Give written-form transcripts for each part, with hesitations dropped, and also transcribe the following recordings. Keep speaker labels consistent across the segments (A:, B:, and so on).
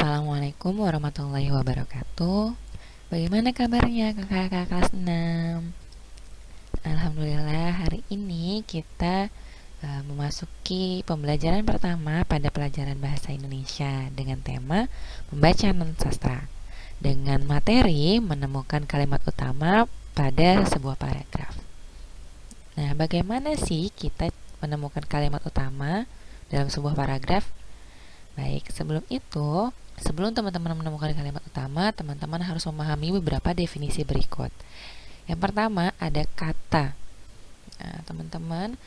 A: Assalamualaikum warahmatullahi wabarakatuh. Bagaimana kabarnya kakak-kakak kelas 6? Alhamdulillah, hari ini kita memasuki pembelajaran pertama pada pelajaran bahasa Indonesia dengan tema membaca non sastra dengan materi menemukan kalimat utama pada sebuah paragraf. Nah, bagaimana sih kita menemukan kalimat utama dalam sebuah paragraf? Baik, sebelum teman-teman menemukan kalimat utama, teman-teman harus memahami beberapa definisi berikut. Yang pertama, ada kata. Nah, teman-teman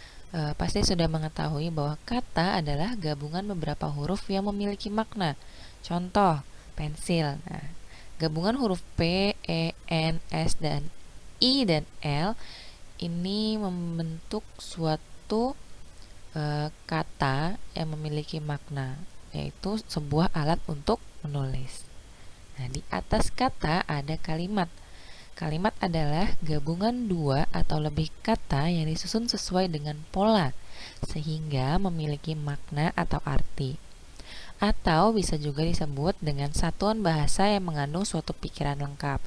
A: pasti sudah mengetahui bahwa kata adalah gabungan beberapa huruf yang memiliki makna. Contoh, pensil. Nah, gabungan huruf P, E, N, S, dan I dan L ini membentuk suatu kata yang memiliki makna, yaitu sebuah alat untuk menulis. Nah, di atas kata ada kalimat. Kalimat adalah gabungan dua atau lebih kata yang disusun sesuai dengan pola, sehingga memiliki makna atau arti. Atau bisa juga disebut dengan satuan bahasa yang mengandung suatu pikiran lengkap.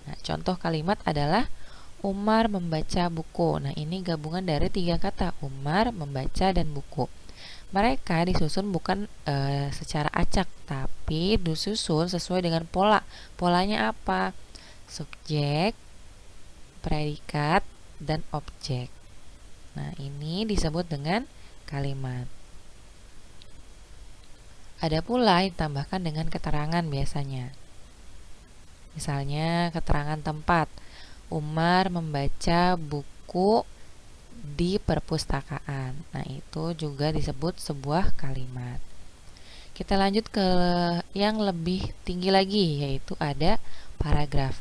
A: Nah, contoh kalimat adalah Umar membaca buku. Nah, ini gabungan dari 3 kata, Umar, membaca, dan buku. Mereka disusun bukan secara acak, tapi disusun sesuai dengan pola. Polanya apa? Subjek, predikat, dan objek. Nah, ini disebut dengan kalimat. Ada pula yang ditambahkan dengan keterangan biasanya. Misalnya keterangan tempat. Umar membaca buku di perpustakaan. Nah, itu juga disebut sebuah kalimat. Kita lanjut ke yang lebih tinggi lagi, yaitu ada paragraf.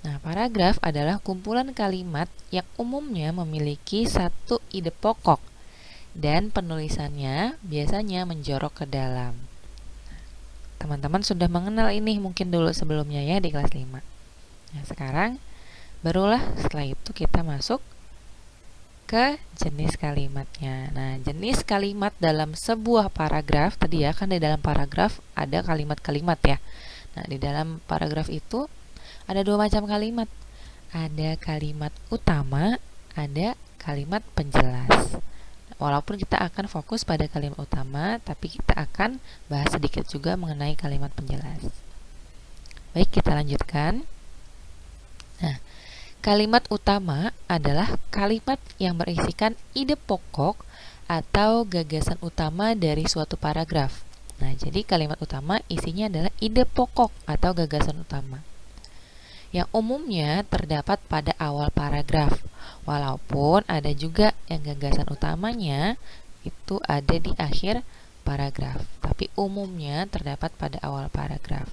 A: Nah, paragraf adalah kumpulan kalimat yang umumnya memiliki satu ide pokok dan penulisannya biasanya menjorok ke dalam. Teman-teman sudah mengenal ini mungkin dulu sebelumnya ya di kelas 5. Nah, sekarang barulah setelah itu kita masuk ke jenis kalimatnya. Nah, jenis kalimat dalam sebuah paragraf, tadi ya kan di dalam paragraf ada kalimat-kalimat ya. Nah, di dalam paragraf itu ada 2 macam kalimat. Ada kalimat utama, ada kalimat penjelas. Walaupun kita akan fokus pada kalimat utama, tapi kita akan bahas sedikit juga mengenai kalimat penjelas. Baik, kita lanjutkan. Nah, kalimat utama adalah kalimat yang berisikan ide pokok atau gagasan utama dari suatu paragraf. Nah, jadi kalimat utama isinya adalah ide pokok atau gagasan utama yang umumnya terdapat pada awal paragraf. Walaupun ada juga yang gagasan utamanya itu ada di akhir paragraf, tapi umumnya terdapat pada awal paragraf.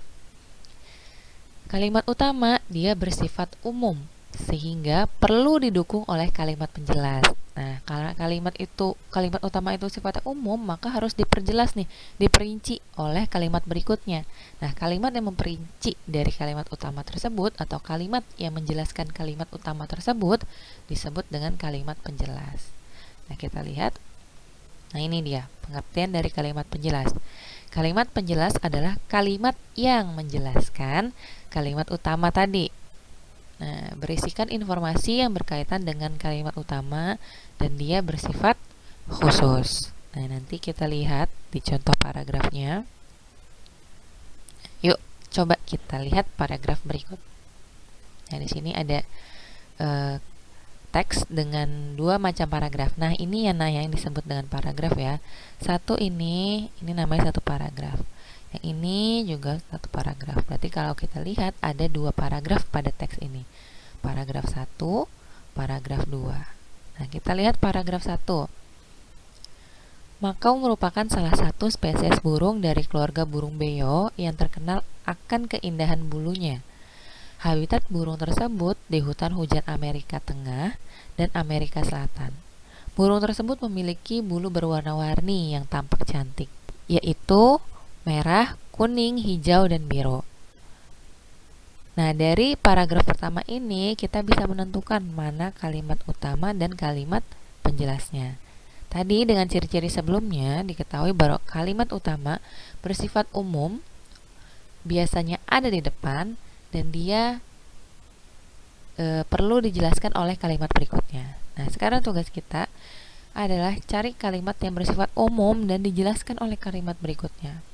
A: Kalimat utama dia bersifat umum, sehingga perlu didukung oleh kalimat penjelas. Nah, karena kalimat utama itu sifatnya umum, maka harus diperjelas nih, diperinci oleh kalimat berikutnya. Nah, kalimat yang memperinci dari kalimat utama tersebut atau kalimat yang menjelaskan kalimat utama tersebut disebut dengan kalimat penjelas. Nah, kita lihat. Nah, ini dia pengertian dari kalimat penjelas. Kalimat penjelas adalah kalimat yang menjelaskan kalimat utama tadi. Nah, berisikan informasi yang berkaitan dengan kalimat utama dan dia bersifat khusus. Nah, nanti kita lihat di contoh paragrafnya. Yuk, coba kita lihat paragraf berikut. Nah, di sini ada teks dengan 2 macam paragraf. Nah, ini yang disebut dengan paragraf ya. Satu ini namanya satu paragraf. Yang ini juga satu paragraf. Berarti kalau kita lihat ada 2 paragraf pada teks ini. Paragraf 1, paragraf 2. Nah, kita lihat paragraf 1. Makau merupakan salah satu spesies burung dari keluarga burung beo yang terkenal akan keindahan bulunya. Habitat burung tersebut di hutan hujan Amerika Tengah dan Amerika Selatan. Burung tersebut memiliki bulu berwarna-warni yang tampak cantik, yaitu merah, kuning, hijau, dan biru. Nah, dari paragraf pertama ini kita bisa menentukan mana kalimat utama dan kalimat penjelasnya. Tadi dengan ciri-ciri sebelumnya diketahui bahwa kalimat utama bersifat umum, biasanya ada di depan dan dia perlu dijelaskan oleh kalimat berikutnya. Nah, sekarang tugas kita adalah cari kalimat yang bersifat umum dan dijelaskan oleh kalimat berikutnya.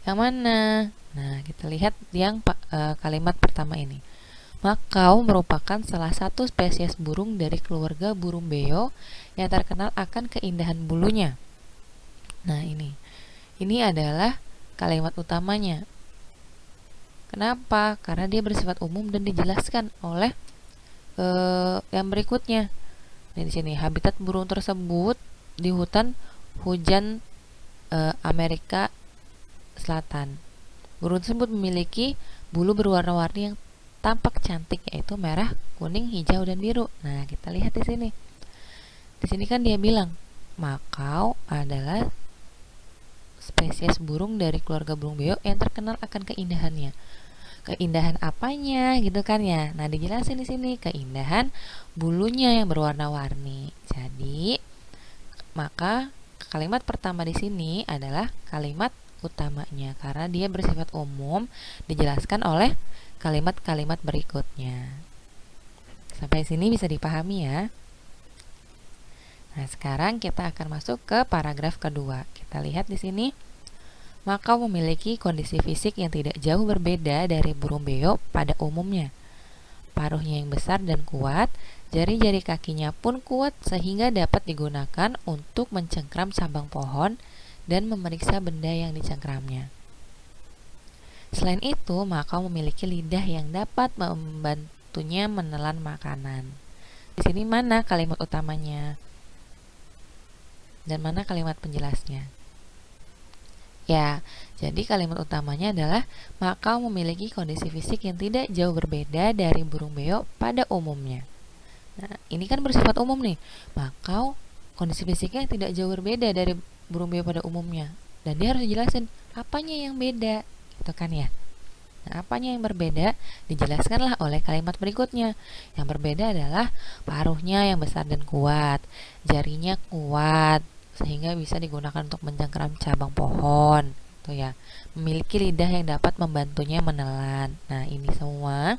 A: Yang mana? Nah, kita lihat yang kalimat pertama ini. Makau merupakan salah satu spesies burung dari keluarga burung beo yang terkenal akan keindahan bulunya. Nah, ini adalah kalimat utamanya. Kenapa? Karena dia bersifat umum dan dijelaskan oleh yang berikutnya. Nah, di sini habitat burung tersebut di hutan hujan Amerika Selatan. Burung tersebut memiliki bulu berwarna-warni yang tampak cantik, yaitu merah, kuning, hijau, dan biru. Nah, kita lihat di sini. Di sini kan dia bilang makau adalah spesies burung dari keluarga burung beo yang terkenal akan keindahannya. Keindahan apanya gitu kan ya? Nah, dijelasin di sini keindahan bulunya yang berwarna-warni. Jadi, maka kalimat pertama di sini adalah kalimat utamanya karena dia bersifat umum, dijelaskan oleh kalimat-kalimat berikutnya. Sampai sini bisa dipahami ya. Nah, sekarang kita akan masuk ke paragraf kedua. Kita lihat di sini. Makau memiliki kondisi fisik yang tidak jauh berbeda dari burung beo pada umumnya. Paruhnya yang besar dan kuat, jari-jari kakinya pun kuat sehingga dapat digunakan untuk mencengkram cabang pohon dan memeriksa benda yang dicengkramnya. Selain itu, makau memiliki lidah yang dapat membantunya menelan makanan. Di sini mana kalimat utamanya? Dan mana kalimat penjelasnya? Ya, jadi kalimat utamanya adalah makau memiliki kondisi fisik yang tidak jauh berbeda dari burung beo pada umumnya. Nah, ini kan bersifat umum nih. Makau kondisi fisiknya tidak jauh berbeda dari burung beo pada umumnya. Dan dia harus dijelasin apanya yang beda, gitu kan ya. Nah, apanya yang berbeda dijelaskanlah oleh kalimat berikutnya. Yang berbeda adalah paruhnya yang besar dan kuat, jarinya kuat sehingga bisa digunakan untuk mencengkram cabang pohon, gitu ya. Memiliki lidah yang dapat membantunya menelan. Nah, ini semua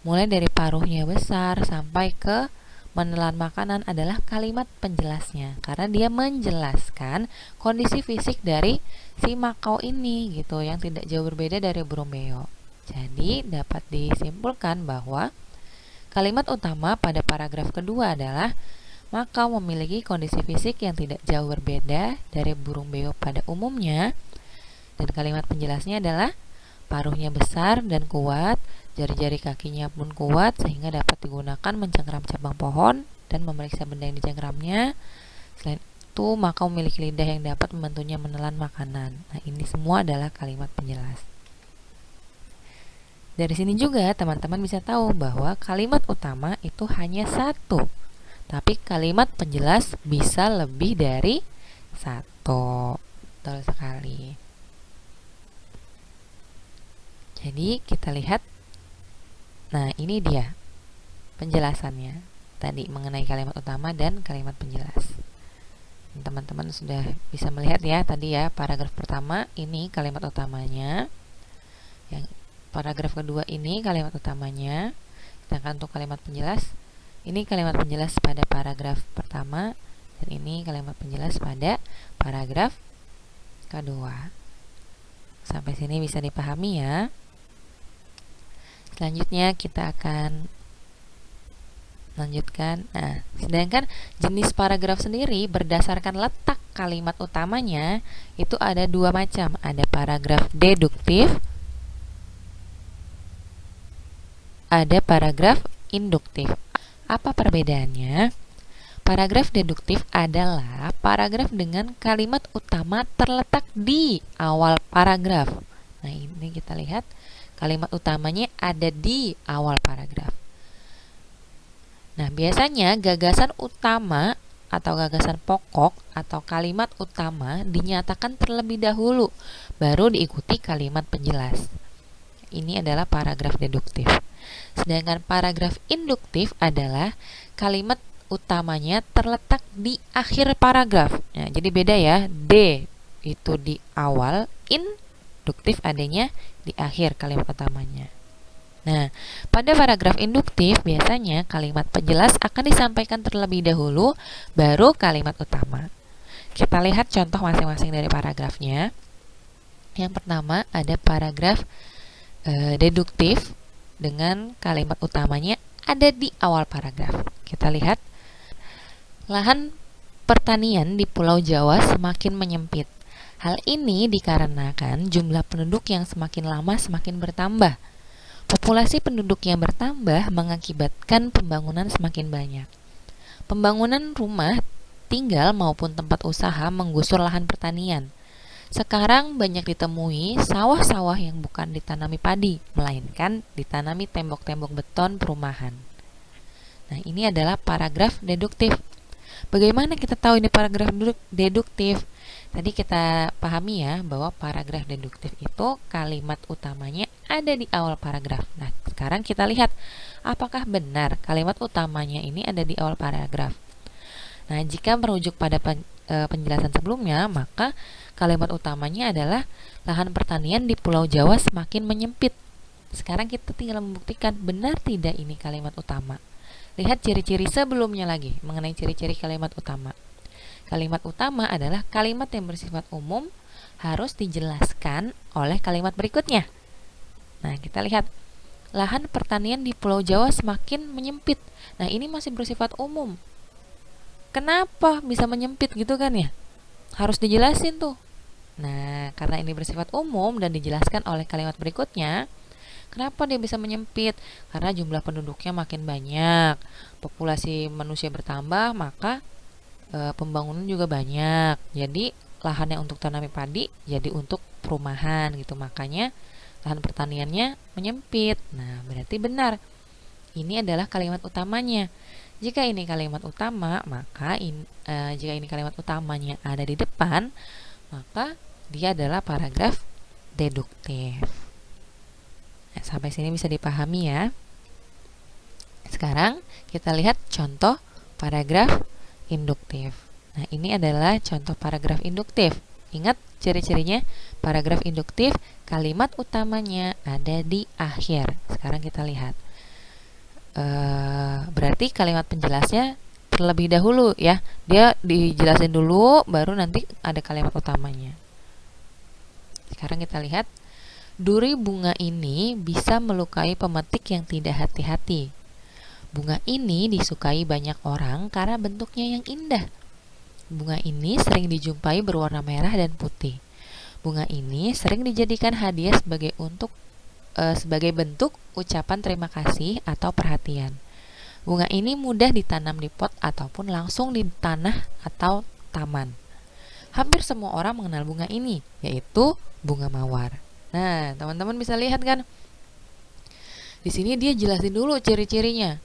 A: mulai dari paruhnya besar sampai ke menelan makanan adalah kalimat penjelasnya karena dia menjelaskan kondisi fisik dari si makau ini gitu yang tidak jauh berbeda dari burung beo. Jadi dapat disimpulkan bahwa kalimat utama pada paragraf kedua adalah makau memiliki kondisi fisik yang tidak jauh berbeda dari burung beo pada umumnya, dan kalimat penjelasnya adalah paruhnya besar dan kuat, jari-jari kakinya pun kuat sehingga dapat digunakan mencengkram cabang pohon dan memeriksa benda yang dicengkramnya. Selain itu, makau memiliki lidah yang dapat membantunya menelan makanan. Nah, ini semua adalah kalimat penjelas. Dari sini juga teman-teman bisa tahu bahwa kalimat utama itu hanya satu, tapi kalimat penjelas bisa lebih dari satu. Betul sekali. Jadi kita lihat. Nah, ini dia penjelasannya tadi mengenai kalimat utama dan kalimat penjelas. Teman-teman sudah bisa melihat ya tadi ya, paragraf pertama ini kalimat utamanya, yang paragraf kedua ini kalimat utamanya, sedangkan untuk kalimat penjelas ini kalimat penjelas pada paragraf pertama dan ini kalimat penjelas pada paragraf kedua. Sampai sini bisa dipahami ya. Selanjutnya kita akan lanjutkan. Nah, sedangkan jenis paragraf sendiri berdasarkan letak kalimat utamanya itu ada dua macam. Ada paragraf deduktif, ada paragraf induktif. Apa perbedaannya? Paragraf deduktif adalah paragraf dengan kalimat utama terletak di awal paragraf. Nah, ini kita lihat kalimat utamanya ada di awal paragraf. Nah, biasanya gagasan utama atau gagasan pokok atau kalimat utama dinyatakan terlebih dahulu, baru diikuti kalimat penjelas. Ini adalah paragraf deduktif. Sedangkan paragraf induktif adalah kalimat utamanya terletak di akhir paragraf. Nah, jadi beda ya. D itu di awal, in deduktif adanya di akhir kalimat utamanya. Nah, pada paragraf induktif biasanya kalimat penjelas akan disampaikan terlebih dahulu, baru kalimat utama. Kita lihat contoh masing-masing dari paragrafnya. Yang pertama ada paragraf deduktif dengan kalimat utamanya ada di awal paragraf. Kita lihat, lahan pertanian di Pulau Jawa semakin menyempit. Hal ini dikarenakan jumlah penduduk yang semakin lama semakin bertambah. Populasi penduduk yang bertambah mengakibatkan pembangunan semakin banyak. Pembangunan rumah tinggal maupun tempat usaha menggusur lahan pertanian. Sekarang banyak ditemui sawah-sawah yang bukan ditanami padi, melainkan ditanami tembok-tembok beton perumahan. Nah, ini adalah paragraf deduktif. Bagaimana kita tahu ini paragraf deduktif? Tadi kita pahami ya bahwa paragraf deduktif itu kalimat utamanya ada di awal paragraf. Nah, sekarang kita lihat apakah benar kalimat utamanya ini ada di awal paragraf. Nah, jika merujuk pada penjelasan sebelumnya, maka kalimat utamanya adalah lahan pertanian di Pulau Jawa semakin menyempit. Sekarang kita tinggal membuktikan benar tidak ini kalimat utama. Lihat ciri-ciri sebelumnya lagi mengenai ciri-ciri kalimat utama. Kalimat utama adalah kalimat yang bersifat umum harus dijelaskan oleh kalimat berikutnya. Nah, kita lihat lahan pertanian di Pulau Jawa semakin menyempit. Nah, ini masih bersifat umum. Kenapa bisa menyempit gitu kan ya? Harus dijelasin tuh. Nah, karena ini bersifat umum dan dijelaskan oleh kalimat berikutnya, kenapa dia bisa menyempit? Karena jumlah penduduknya makin banyak, populasi manusia bertambah, maka pembangunan juga banyak. Jadi lahannya untuk tanami padi jadi untuk perumahan gitu. Makanya lahan pertaniannya menyempit. Nah, berarti benar. Ini adalah kalimat utamanya. Jika ini kalimat utama, maka jika ini kalimat utamanya ada di depan, maka dia adalah paragraf deduktif. Nah, sampai sini bisa dipahami ya. Sekarang kita lihat contoh paragraf induktif. Nah, ini adalah contoh paragraf induktif. Ingat ciri-cirinya, paragraf induktif kalimat utamanya ada di akhir. Sekarang kita lihat. Berarti kalimat penjelasnya terlebih dahulu ya. Dia dijelasin dulu, baru nanti ada kalimat utamanya. Sekarang kita lihat, duri bunga ini bisa melukai pemetik yang tidak hati-hati. Bunga ini disukai banyak orang karena bentuknya yang indah. Bunga ini sering dijumpai berwarna merah dan putih. Bunga ini sering dijadikan hadiah sebagai bentuk ucapan terima kasih atau perhatian. Bunga ini mudah ditanam di pot ataupun langsung di tanah atau taman. Hampir semua orang mengenal bunga ini, yaitu bunga mawar. Nah, teman-teman bisa lihat kan? Di sini dia jelasin dulu ciri-cirinya.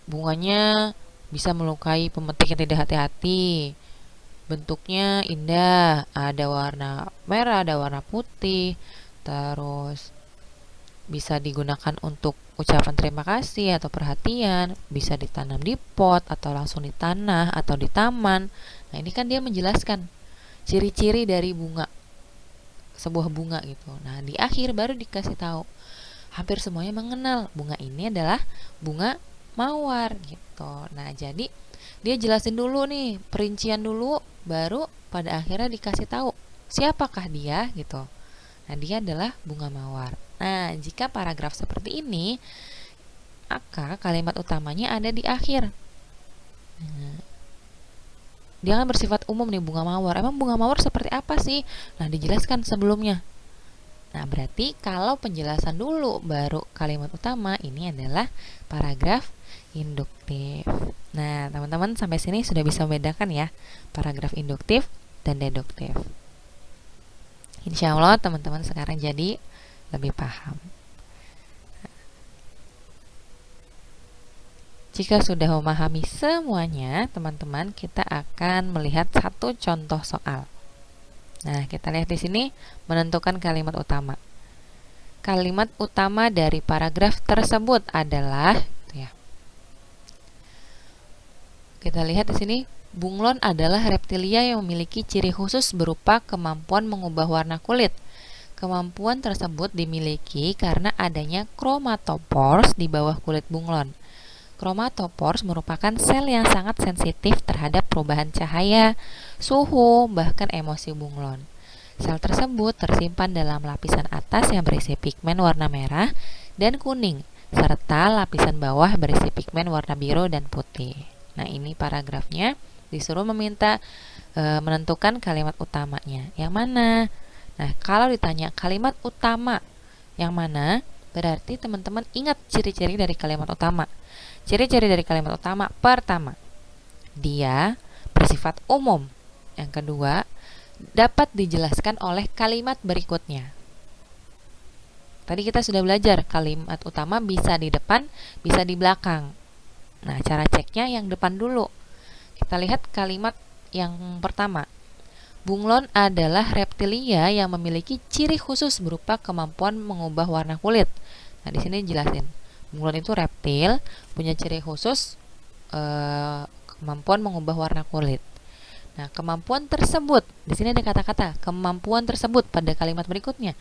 A: Bunganya bisa melukai pemetik yang tidak hati-hati. Bentuknya indah, ada warna merah, ada warna putih, terus bisa digunakan untuk ucapan terima kasih atau perhatian, bisa ditanam di pot atau langsung di tanah atau di taman. Nah, ini kan dia menjelaskan ciri-ciri dari bunga, sebuah bunga gitu. Nah, di akhir baru dikasih tahu. Hampir semuanya mengenal bunga ini adalah bunga mawar gitu. Nah, jadi dia jelasin dulu nih, perincian dulu, baru pada akhirnya dikasih tahu siapakah dia gitu. Nah, dia adalah bunga mawar. Nah, jika paragraf seperti ini, maka kalimat utamanya ada di akhir. Nah, dia kan bersifat umum nih, bunga mawar. Emang bunga mawar seperti apa sih? Nah, dijelaskan sebelumnya. Nah, berarti kalau penjelasan dulu baru kalimat utama, ini adalah paragraf induktif. Nah, teman-teman sampai sini sudah bisa membedakan ya paragraf induktif dan deduktif. Insya Allah teman-teman sekarang jadi lebih paham. Jika sudah memahami semuanya, teman-teman, kita akan melihat satu contoh soal. Nah, kita lihat di sini menentukan kalimat utama. Kalimat utama dari paragraf tersebut adalah ya. Kita lihat di sini Bunglon adalah reptilia yang memiliki ciri khusus berupa kemampuan mengubah warna kulit. Kemampuan tersebut dimiliki karena adanya chromatopores di bawah kulit bunglon. Chromatopores merupakan sel yang sangat sensitif terhadap perubahan cahaya, suhu, bahkan emosi bunglon. Sel tersebut tersimpan dalam lapisan atas yang berisi pigmen warna merah dan kuning, serta lapisan bawah berisi pigmen warna biru dan putih. Nah, ini paragrafnya disuruh menentukan kalimat utamanya. Yang mana? Nah, kalau ditanya kalimat utama yang mana, berarti teman-teman ingat ciri-ciri dari kalimat utama. Ciri-ciri dari kalimat utama, pertama, dia bersifat umum. Yang kedua, dapat dijelaskan oleh kalimat berikutnya. Tadi kita sudah belajar kalimat utama bisa di depan, bisa di belakang. Nah, cara ceknya yang depan dulu. Kita lihat kalimat yang pertama. Bunglon adalah reptilia yang memiliki ciri khusus berupa kemampuan mengubah warna kulit. Nah, di sini jelasin. Bunglon itu reptil, punya ciri khusus kemampuan mengubah warna kulit. Nah, kemampuan tersebut, di sini ada kata-kata kemampuan tersebut pada kalimat berikutnya.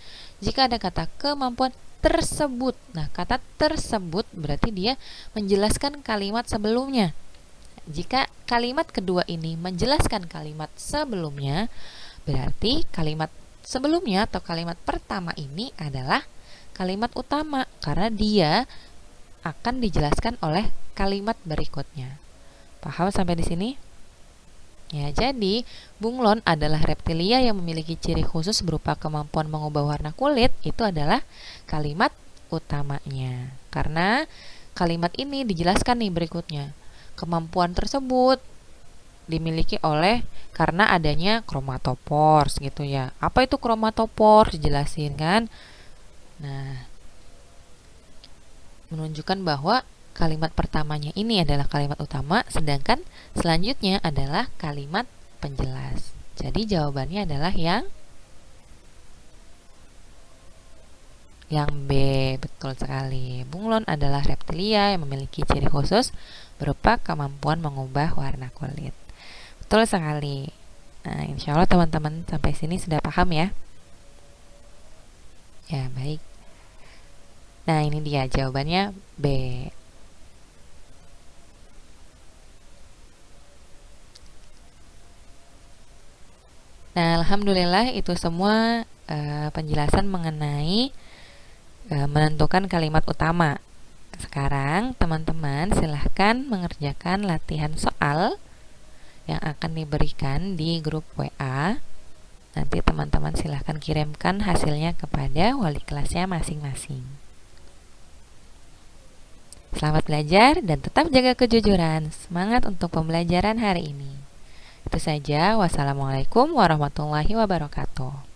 A: Jika ada kata kemampuan tersebut, nah kata tersebut berarti dia menjelaskan kalimat sebelumnya. Jika kalimat kedua ini menjelaskan kalimat sebelumnya, berarti kalimat sebelumnya atau kalimat pertama ini adalah kalimat utama karena dia akan dijelaskan oleh kalimat berikutnya. Paham sampai di sini? Ya, jadi bunglon adalah reptilia yang memiliki ciri khusus berupa kemampuan mengubah warna kulit. Itu adalah kalimat utamanya. Karena kalimat ini dijelaskan nih berikutnya. Kemampuan tersebut dimiliki oleh karena adanya chromatopores gitu ya. Apa itu chromatopores? Jelasin kan. Nah, menunjukkan bahwa kalimat pertamanya ini adalah kalimat utama, sedangkan selanjutnya adalah kalimat penjelas. Jadi jawabannya adalah yang B, betul sekali. Bunglon adalah reptilia yang memiliki ciri khusus berupa kemampuan mengubah warna kulit. Betul sekali. Nah, insya Allah teman-teman sampai sini sudah paham ya? Ya, baik. Nah, ini dia jawabannya B. Nah, alhamdulillah itu semua penjelasan mengenai menentukan kalimat utama. Sekarang teman-teman silahkan mengerjakan latihan soal yang akan diberikan di grup WA. Nanti teman-teman silahkan kirimkan hasilnya kepada wali kelasnya masing-masing. Selamat belajar dan tetap jaga kejujuran. Semangat untuk pembelajaran hari ini. Itu saja. Wassalamualaikum warahmatullahi wabarakatuh.